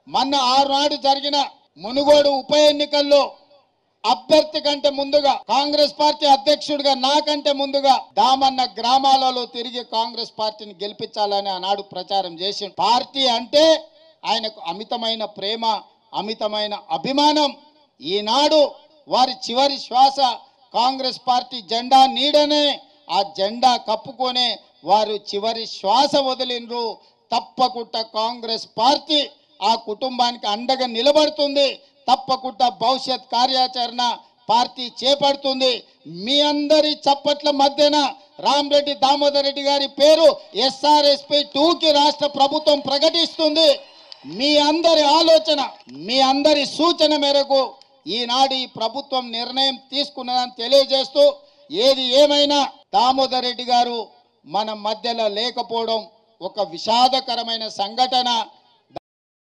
మొన్న ఆనాడు జరిగిన మునుగోడు ఉప ఎన్నికల్లో అభ్యర్థి కంటే ముందుగా కాంగ్రెస్ పార్టీ అధ్యక్షుడిగా నాకంటే ముందుగా దామన్న గ్రామాలలో తిరిగి కాంగ్రెస్ పార్టీని గెలిపించాలని ఆనాడు ప్రచారం చేసి పార్టీ అంటే ఆయనకు అమితమైన ప్రేమ, అమితమైన అభిమానం. ఈనాడు వారి చివరి శ్వాస కాంగ్రెస్ పార్టీ జెండా నీడనే, ఆ జెండా కప్పుకొనే వారు చివరి శ్వాస వదిలినరు. తప్పకుండా కాంగ్రెస్ పార్టీ ఆ కుటుంబానికి అండగా నిలబడుతుంది. తప్పకుండా భవిష్యత్ కార్యాచరణ పార్టీ చేపడుతుంది. మీ అందరి చప్పట్ల మధ్యన రామరెడ్డి దామోదర్ రెడ్డి గారి పేరు SRSP 2కి రాష్ట్ర ప్రభుత్వం ప్రకటిస్తుంది. మీ అందరి ఆలోచన, మీ అందరి సూచన మేరకు ఈనాడు ఈ ప్రభుత్వం నిర్ణయం తీసుకున్నదని తెలియజేస్తూ, ఏది ఏమైనా దామోదర్ రెడ్డి గారు మన మధ్యలో లేకపోవడం ఒక విషాదకరమైన సంఘటన.